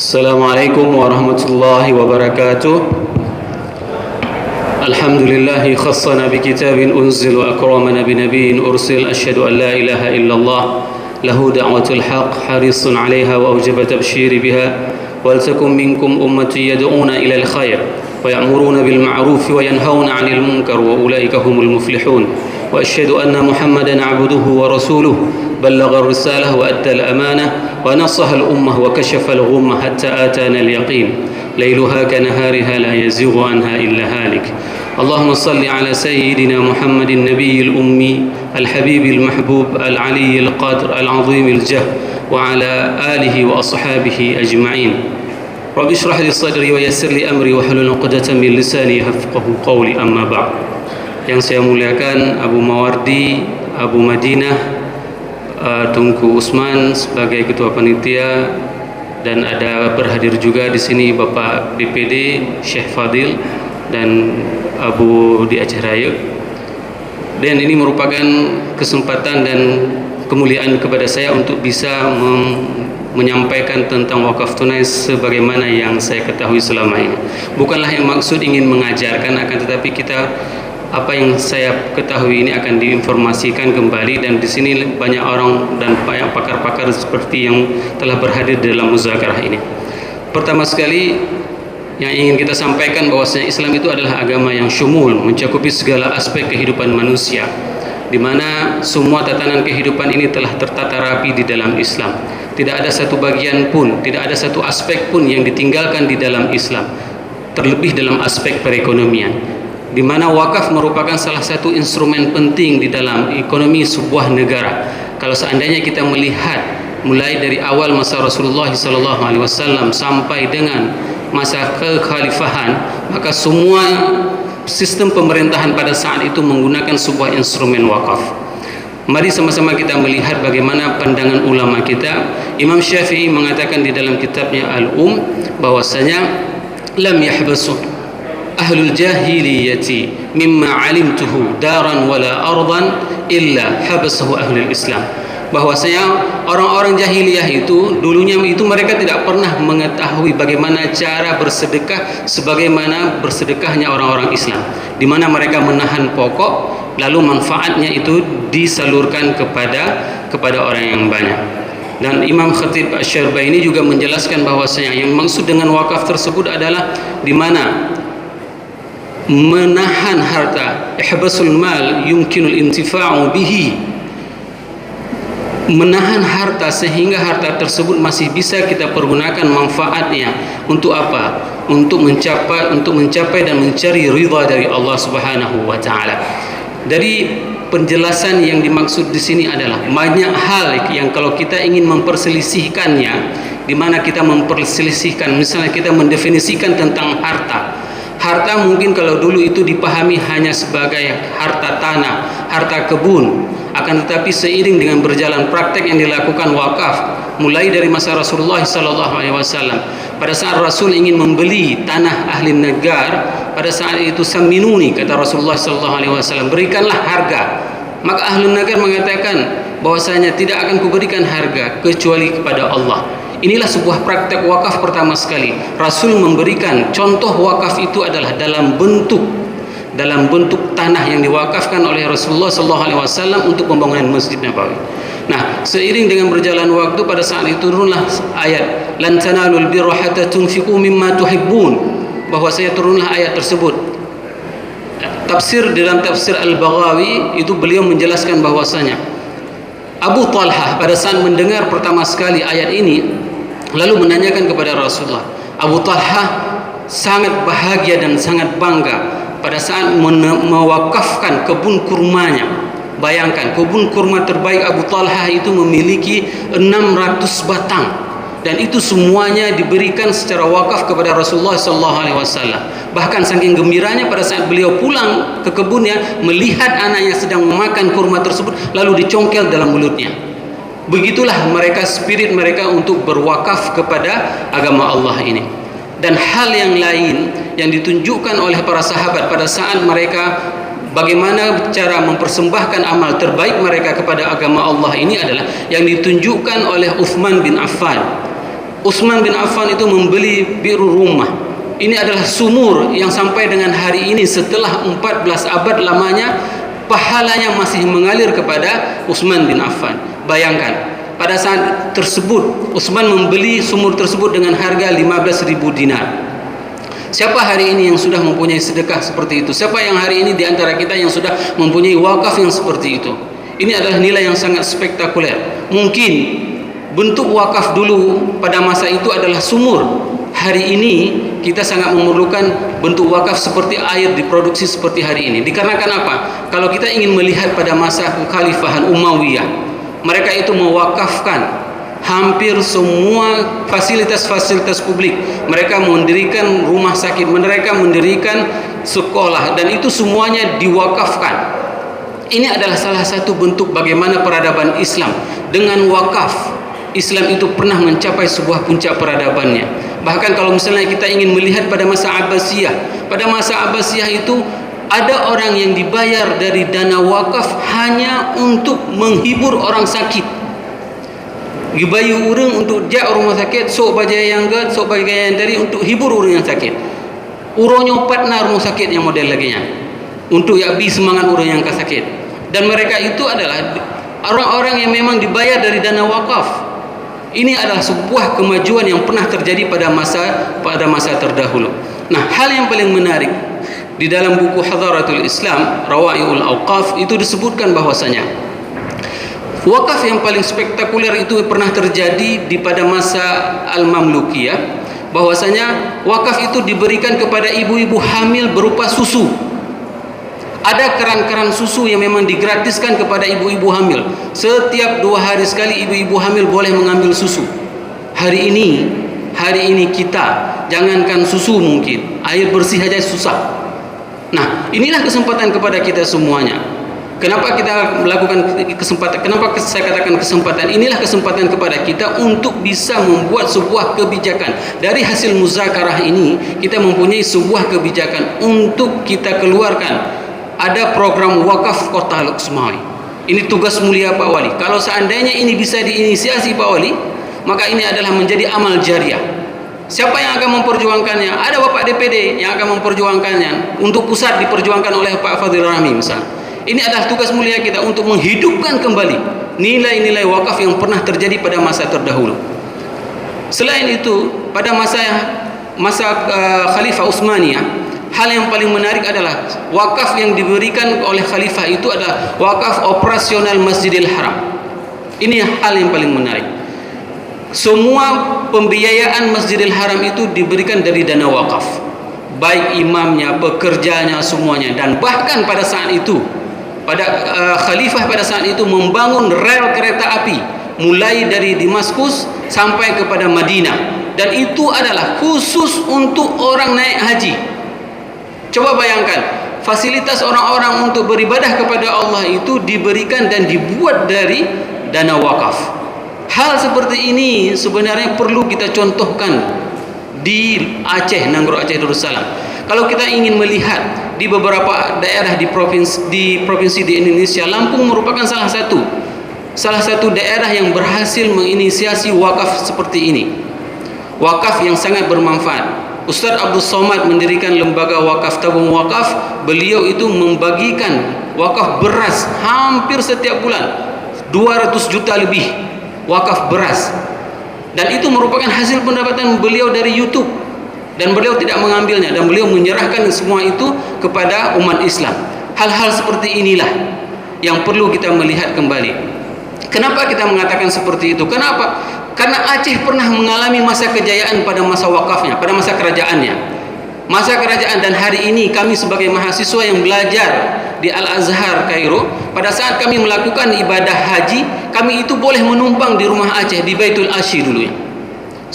السلام عليكم ورحمة الله وبركاته. الحمد لله خصنا بكتاب أنزل وأكرمنا بنبي أرسل. أشهد أن لا إله إلا الله له دعوة الحق حريص عليها وأوجب تبشير بها. ولتكن منكم أمة يدعون إلى الخير ويأمرون بالمعروف وينهون عن المنكر وأولئك هم المفلحون. وأشهد أن محمدا عبده ورسوله بلغ الرسالة وأدى الأمانة ونصح الأمة وكشف الغمة حتى آتانا اليقين. ليلها كنهارها لا يزيغ عنها إلا هالك. اللهم صل على سيدنا محمد النبي الأمي الحبيب المحبوب العلي القدر العظيم الجاه وعلى آله وأصحابه أجمعين. رب اشرح لي صدري ويسر لي أمري واحلل عقدة من لساني يفقهوا قولي. أما بعد. Yang saya muliakan Abu Mawardi, Abu Madinah, Tunku Usman sebagai ketua panitia, dan ada berhadir juga di sini Bapak DPD Syekh Fadil dan Abu di Aceh Raya. Dan ini merupakan kesempatan dan kemuliaan kepada saya untuk bisa menyampaikan tentang wakaf tunai sebagaimana yang saya ketahui selama ini. Bukanlah yang maksud ingin mengajarkan, akan tetapi apa yang saya ketahui ini akan diinformasikan kembali, dan di sini banyak orang dan banyak pakar-pakar seperti yang telah berhadir dalam muzakarah ini. Pertama sekali yang ingin kita sampaikan bahwasanya Islam itu adalah agama yang syumul, mencakupi segala aspek kehidupan manusia, di mana semua tatanan kehidupan ini telah tertata rapi di dalam Islam. Tidak ada satu bagian pun, tidak ada satu aspek pun yang ditinggalkan di dalam Islam, terlebih dalam aspek perekonomian, di mana wakaf merupakan salah satu instrumen penting di dalam ekonomi sebuah negara. Kalau seandainya kita melihat mulai dari awal masa Rasulullah SAW sampai dengan masa kekhalifahan, maka semua sistem pemerintahan pada saat itu menggunakan sebuah instrumen wakaf. Mari sama-sama kita melihat bagaimana pandangan ulama kita. Imam Syafi'i mengatakan di dalam kitabnya bahwasanya lam yahbasu ahlul jahiliyati mimma alimtuhu daran wala ardan illa habasahu ahlul Islam. Bahwasanya orang-orang jahiliyah itu dulunya itu mereka tidak pernah mengetahui bagaimana cara bersedekah sebagaimana bersedekahnya orang-orang Islam, di mana mereka menahan pokok lalu manfaatnya itu disalurkan kepada orang yang banyak. Dan Imam Khatib Asy-Syarbaini juga menjelaskan bahwasanya yang maksud dengan wakaf tersebut adalah di mana menahan harta, ihbasul mal yumkinul intifa'u bihi, menahan harta sehingga harta tersebut masih bisa kita pergunakan manfaatnya untuk apa? Untuk mencapai dan mencari ridha dari Allah Subhanahu wa taala. Dari penjelasan yang dimaksud di sini adalah banyak hal yang kalau kita ingin memperselisihkannya, di mana kita memperselisihkan, misalnya kita mendefinisikan tentang harta. Harta mungkin kalau dulu itu dipahami hanya sebagai harta tanah, harta kebun. Akan tetapi seiring dengan berjalan praktek yang dilakukan wakaf, mulai dari masa Rasulullah SAW, pada saat Rasul ingin membeli tanah ahli negar, pada saat itu saminuni, kata Rasulullah SAW, berikanlah harga. Maka ahli negar mengatakan bahwasanya tidak akan kuberikan harga kecuali kepada Allah. Inilah sebuah praktek wakaf pertama sekali. Rasul memberikan contoh wakaf itu adalah dalam bentuk tanah yang diwakafkan oleh Rasulullah SAW untuk pembangunan Masjid Nabawi. Nah, seiring dengan berjalan waktu, pada saat itu turunlah ayat lan tanalul birra hatta tunfiqu mimma tuhibbun, bahwasanya turunlah ayat tersebut. Dalam tafsir Al-Baghawi itu beliau menjelaskan bahwasanya Abu Talhah pada saat mendengar pertama sekali ayat ini lalu menanyakan kepada Rasulullah. Abu Talhah sangat bahagia dan sangat bangga pada saat mewakafkan kebun kurmanya. Bayangkan, kebun kurma terbaik Abu Talhah itu memiliki 600 batang, dan itu semuanya diberikan secara wakaf kepada Rasulullah SAW. Bahkan saking gembiranya pada saat beliau pulang ke kebunnya melihat anaknya sedang memakan kurma tersebut lalu dicongkel dalam mulutnya. Begitulah spirit mereka untuk berwakaf kepada agama Allah ini. Dan hal yang lain yang ditunjukkan oleh para sahabat pada saat mereka bagaimana cara mempersembahkan amal terbaik mereka kepada agama Allah ini adalah yang ditunjukkan oleh Uthman bin Affan. Utsman bin Affan itu membeli Bi'ru Rumah. Ini adalah sumur yang sampai dengan hari ini setelah 14 abad lamanya pahalanya masih mengalir kepada Utsman bin Affan. Bayangkan, pada saat tersebut Utsman membeli sumur tersebut dengan harga 15.000 dinar. Siapa hari ini yang sudah mempunyai sedekah seperti itu? Siapa yang hari ini di antara kita yang sudah mempunyai wakaf yang seperti itu? Ini adalah nilai yang sangat spektakuler. Mungkin bentuk wakaf dulu pada masa itu adalah sumur. Hari ini kita sangat memerlukan bentuk wakaf seperti air diproduksi seperti hari ini. Dikarenakan apa? Kalau kita ingin melihat pada masa kekhalifahan Umayyah, mereka itu mewakafkan hampir semua fasilitas-fasilitas publik. Mereka mendirikan rumah sakit, mereka mendirikan sekolah, dan itu semuanya diwakafkan. Ini adalah salah satu bentuk bagaimana peradaban Islam. Dengan wakaf, Islam itu pernah mencapai sebuah puncak peradabannya. Bahkan kalau misalnya kita ingin melihat pada masa Abbasiyah, pada masa Abbasiyah itu ada orang yang dibayar dari dana wakaf hanya untuk menghibur orang sakit. Dibayu orang untuk jak rumah sakit, sok bajai yang gad, sok bajai yang dari untuk hibur orang yang sakit. Urangnya partner rumah sakit yang model lagi nya, untuk yabi semangat orang yang sakit. Dan mereka itu adalah orang-orang yang memang dibayar dari dana wakaf. Ini adalah sebuah kemajuan yang pernah terjadi pada masa terdahulu. Nah, hal yang paling menarik di dalam buku Hadaratul Islam, Rawai'ul Awqaf, itu disebutkan bahwasanya wakaf yang paling spektakuler itu pernah terjadi di pada masa Al-Mamlukiyah, bahwasanya wakaf itu diberikan kepada ibu-ibu hamil berupa susu. Ada keran-keran susu yang memang digratiskan kepada ibu-ibu hamil. Setiap 2 hari sekali ibu-ibu hamil boleh mengambil susu. Hari ini kita jangankan susu, mungkin air bersih saja susah. Nah, inilah kesempatan kepada kita semuanya. Kenapa kita melakukan kesempatan? Kenapa saya katakan kesempatan? Inilah kesempatan kepada kita untuk bisa membuat sebuah kebijakan. Dari hasil muzakarah ini, kita mempunyai sebuah kebijakan untuk kita keluarkan. Ada program wakaf Kota Luxmawi. Ini tugas mulia Pak Wali. Kalau seandainya ini bisa diinisiasi Pak Wali, maka ini adalah menjadi amal jariah. Siapa yang akan memperjuangkannya? Ada Bapak DPD yang akan memperjuangkannya. Untuk pusat diperjuangkan oleh Pak Fadil Rahmi misalnya. Ini adalah tugas mulia kita untuk menghidupkan kembali nilai-nilai wakaf yang pernah terjadi pada masa terdahulu. Selain itu, pada masa Khalifah Utsmaniyah, hal yang paling menarik adalah wakaf yang diberikan oleh Khalifah itu adalah wakaf operasional Masjidil Haram. Ini hal yang paling menarik. Semua pembiayaan Masjidil Haram itu diberikan dari dana wakaf, baik imamnya, pekerjanya, semuanya. Dan bahkan pada saat itu, Khalifah pada saat itu membangun rel kereta api mulai dari Damaskus sampai kepada Madinah, dan itu adalah khusus untuk orang naik haji. Coba bayangkan, fasilitas orang-orang untuk beribadah kepada Allah itu diberikan dan dibuat dari dana wakaf. Hal seperti ini sebenarnya perlu kita contohkan di Aceh, Nanggro Aceh Darussalam. Kalau kita ingin melihat di beberapa daerah di provinsi di Indonesia, Lampung merupakan salah satu daerah yang berhasil menginisiasi wakaf seperti ini. Wakaf yang sangat bermanfaat. Ustaz Abdul Somad mendirikan lembaga wakaf tabung wakaf. Beliau itu membagikan wakaf beras hampir setiap bulan, 200 juta lebih wakaf beras. Dan itu merupakan hasil pendapatan beliau dari YouTube. Dan beliau tidak mengambilnya, dan beliau menyerahkan semua itu kepada umat Islam. Hal-hal seperti inilah yang perlu kita melihat kembali. Kenapa kita mengatakan seperti itu? Kenapa? Karena Aceh pernah mengalami masa kejayaan pada masa wakafnya, pada masa kerajaannya. Masa kerajaan, dan hari ini kami sebagai mahasiswa yang belajar di Al-Azhar Kairo, pada saat kami melakukan ibadah haji, kami itu boleh menumpang di rumah Aceh, di Baitul Asyi dulunya.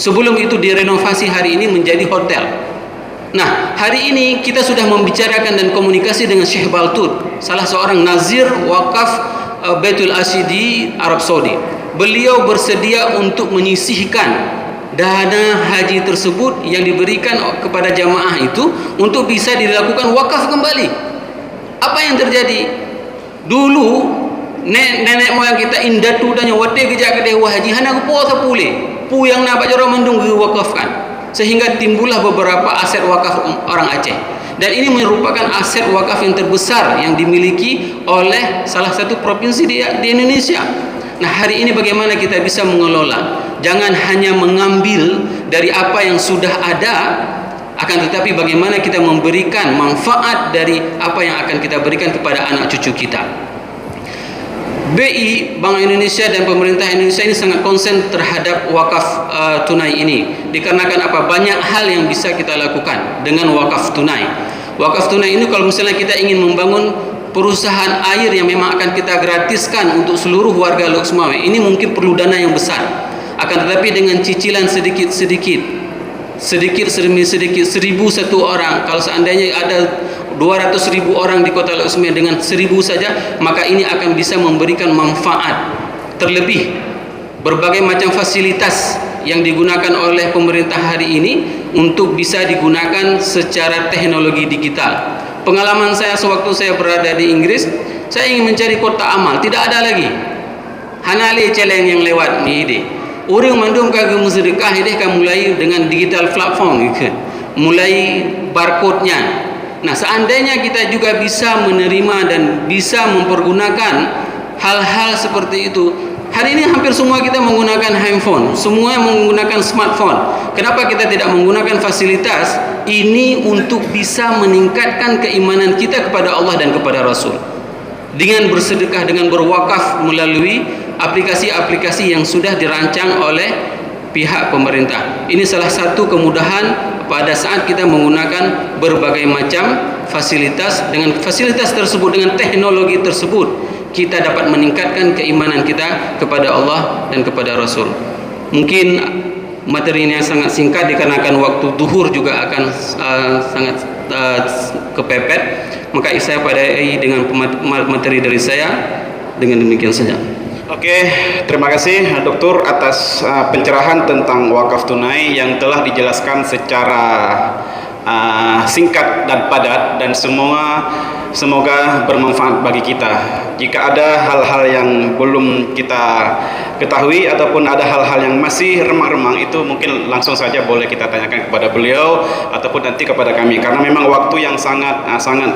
Sebelum itu direnovasi hari ini menjadi hotel. Nah, hari ini kita sudah membicarakan dan komunikasi dengan Syekh Baltut, salah seorang nazir wakaf Baitul Asyi di Arab Saudi. Beliau bersedia untuk menyisihkan dana haji tersebut yang diberikan kepada jamaah itu untuk bisa dilakukan wakaf kembali. Apa yang terjadi? Dulu nenek moyang kita indatu tanya wate kejak ke dewa haji hana ku puasa pule pu yang nak jaro mendung wakafkan, sehingga timbullah beberapa aset wakaf orang Aceh, dan ini merupakan aset wakaf yang terbesar yang dimiliki oleh salah satu provinsi di Indonesia. Nah, hari ini bagaimana kita bisa mengelola, jangan hanya mengambil dari apa yang sudah ada, akan tetapi bagaimana kita memberikan manfaat dari apa yang akan kita berikan kepada anak cucu kita. BI, Bank Indonesia dan pemerintah Indonesia ini sangat konsen terhadap wakaf tunai ini, dikarenakan apa? Banyak hal yang bisa kita lakukan dengan wakaf tunai. Wakaf tunai ini kalau misalnya kita ingin membangun perusahaan air yang memang akan kita gratiskan untuk seluruh warga Lok Sumawe, ini mungkin perlu dana yang besar. Akan tetapi dengan cicilan sedikit demi sedikit, 1.000 satu orang, kalau seandainya ada 200.000 orang di kota Lok Sumawe, dengan 1.000 saja, maka ini akan bisa memberikan manfaat. Terlebih berbagai macam fasilitas yang digunakan oleh pemerintah hari ini untuk bisa digunakan secara teknologi digital. Pengalaman saya sewaktu saya berada di Inggris, saya ingin mencari kotak amal, tidak ada lagi. Hanale celeng yang lewat ni ide. Orang mandum kagum sedekah ini kan mulai dengan digital platform gitu. Mulai barcode-nya. Nah, seandainya kita juga bisa menerima dan bisa mempergunakan hal-hal seperti itu. Hari ini hampir semua kita menggunakan handphone, semua menggunakan smartphone. Kenapa kita tidak menggunakan fasilitas ini untuk bisa meningkatkan keimanan kita kepada Allah dan kepada Rasul? Dengan bersedekah, dengan berwakaf melalui aplikasi-aplikasi yang sudah dirancang oleh pihak pemerintah. Ini salah satu kemudahan pada saat kita menggunakan berbagai macam fasilitas. Dengan fasilitas tersebut, dengan teknologi tersebut, kita dapat meningkatkan keimanan kita kepada Allah dan kepada Rasul. Mungkin materi ini sangat singkat dikarenakan waktu duhur juga akan sangat kepepet, maka saya padai dengan materi dari saya. Dengan demikian saja. Oke, terima kasih Dokter atas pencerahan tentang wakaf tunai yang telah dijelaskan secara singkat dan padat, dan semoga bermanfaat bagi kita. Jika ada hal-hal yang belum kita ketahui ataupun ada hal-hal yang masih remang-remang, itu mungkin langsung saja boleh kita tanyakan kepada beliau ataupun nanti kepada kami, karena memang waktu yang sangat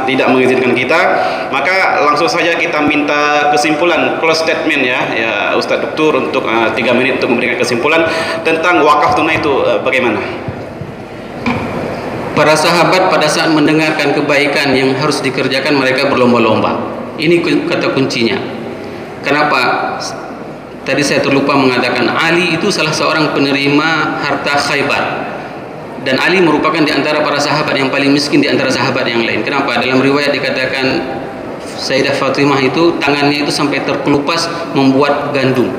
tidak mengizinkan kita. Maka langsung saja kita minta kesimpulan, close statement ya Ustadz Dokter untuk 3 menit untuk memberikan kesimpulan tentang wakaf tunai itu bagaimana. Para sahabat pada saat mendengarkan kebaikan yang harus dikerjakan, mereka berlomba-lomba. Ini kata kuncinya. Kenapa? Tadi saya terlupa mengatakan Ali itu salah seorang penerima harta Khaybar, dan Ali merupakan di antara para sahabat yang paling miskin di antara sahabat yang lain. Kenapa? Dalam riwayat dikatakan Sayyidah Fatimah itu tangannya itu sampai terkelupas membuat gandum,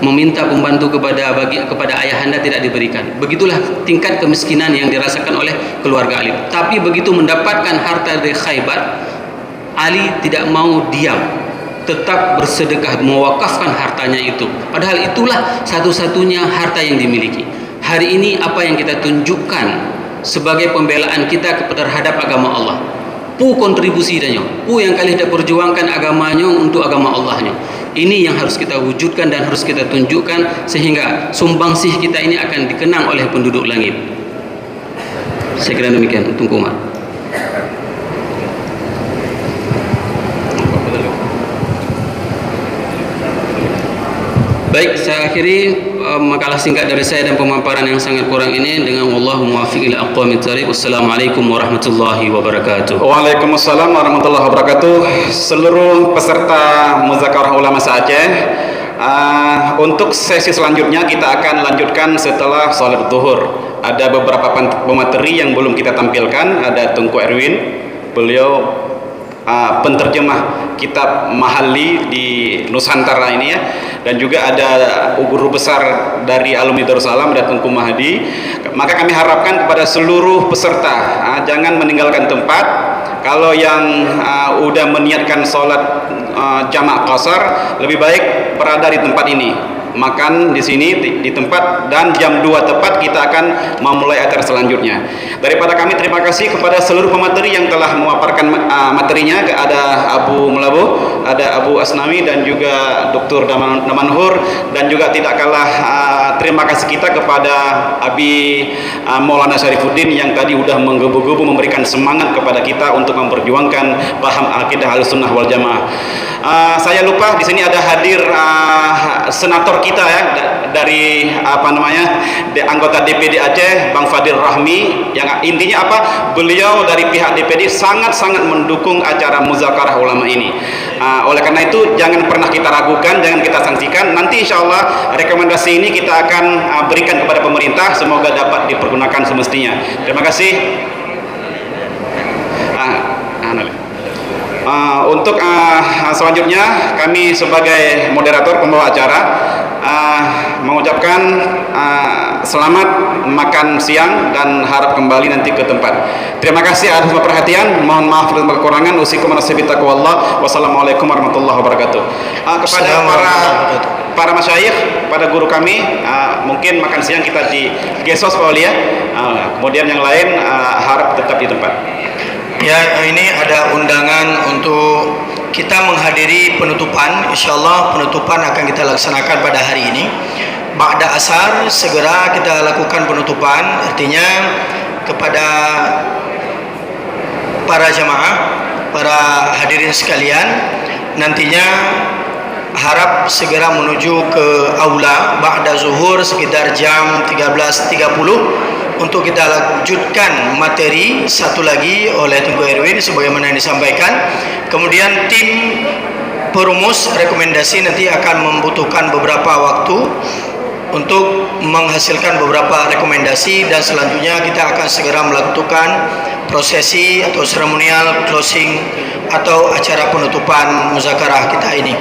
meminta pembantu kepada ayahanda tidak diberikan. Begitulah tingkat kemiskinan yang dirasakan oleh keluarga Ali. Tapi begitu mendapatkan harta dari Khaybar, Ali tidak mau diam, tetap bersedekah, mewakafkan hartanya itu. Padahal itulah satu-satunya harta yang dimiliki. Hari ini apa yang kita tunjukkan sebagai pembelaan kita terhadap agama Allah? Pu kontribusi danyo, pu yang kali kita perjuangkan agamanya untuk agama Allahnya. Ini yang harus kita wujudkan dan harus kita tunjukkan, sehingga sumbangsih kita ini akan dikenang oleh penduduk langit. Saya kira demikian untuk Umar. Baik, saya akhiri makalah singkat dari saya dan pemaparan yang sangat kurang ini dengan wallahu muwaffiq ila aqwamit thariq. Wassalamualaikum warahmatullahi wabarakatuh. Waalaikumsalam warahmatullahi wabarakatuh. Seluruh peserta Muzakarah Ulama se-Aceh, untuk sesi selanjutnya kita akan lanjutkan setelah sholat zuhur. Ada beberapa pemateri yang belum kita tampilkan. Ada Tunku Erwin, beliau penterjemah kitab Mahalli di Nusantara ini ya, dan juga ada guru besar dari alumni Darussalam, ada Tunku Mahdi. Maka kami harapkan kepada seluruh peserta jangan meninggalkan tempat. Kalau yang udah meniatkan sholat jamak qasar, lebih baik berada di tempat ini. makan di sini di tempat, dan jam 2 tepat kita akan memulai acara selanjutnya. Daripada kami terima kasih kepada seluruh pemateri yang telah memaparkan materinya. Ada Abu Melabu, ada Abu Asnawi, dan juga Dr. Damanhur, dan juga tidak kalah terima kasih kita kepada Abi Maulana Syarifuddin yang tadi sudah menggebu-gebu memberikan semangat kepada kita untuk memperjuangkan paham akidah Ahlussunnah wal Jamaah. Saya lupa di sini ada hadir senator kita ya, dari anggota DPD Aceh, Bang Fadil Rahmi, yang intinya apa, beliau dari pihak DPD sangat-sangat mendukung acara muzakarah ulama ini. Oleh karena itu jangan pernah kita ragukan, jangan kita sanksikan. Nanti insya Allah rekomendasi ini kita akan berikan kepada pemerintah, semoga dapat dipergunakan semestinya. Terima kasih. Untuk selanjutnya kami sebagai moderator pembawa acara mengucapkan selamat makan siang dan harap kembali nanti ke tempat. Terima kasih atas perhatian. Mohon maaf atas kekurangan. Usikum nasibi taqwallah. Wassalamualaikum warahmatullahi wabarakatuh. Kepada para masyayikh, pada guru kami, mungkin makan siang kita di Gesos Pak Wali ya. Kemudian yang lain harap tetap di tempat. Ya, ini ada undangan untuk kita menghadiri penutupan. Insyaallah penutupan akan kita laksanakan pada hari ini. Ba'da asar segera kita lakukan penutupan. Artinya kepada para jamaah, para hadirin sekalian, nantinya harap segera menuju ke aula ba'da zuhur sekitar jam 13.30 untuk kita lanjutkan materi satu lagi oleh Tengku Erwin sebagaimana yang disampaikan. Kemudian tim perumus rekomendasi nanti akan membutuhkan beberapa waktu untuk menghasilkan beberapa rekomendasi, dan selanjutnya kita akan segera melakukan prosesi atau seremonial closing atau acara penutupan muzakarah kita ini.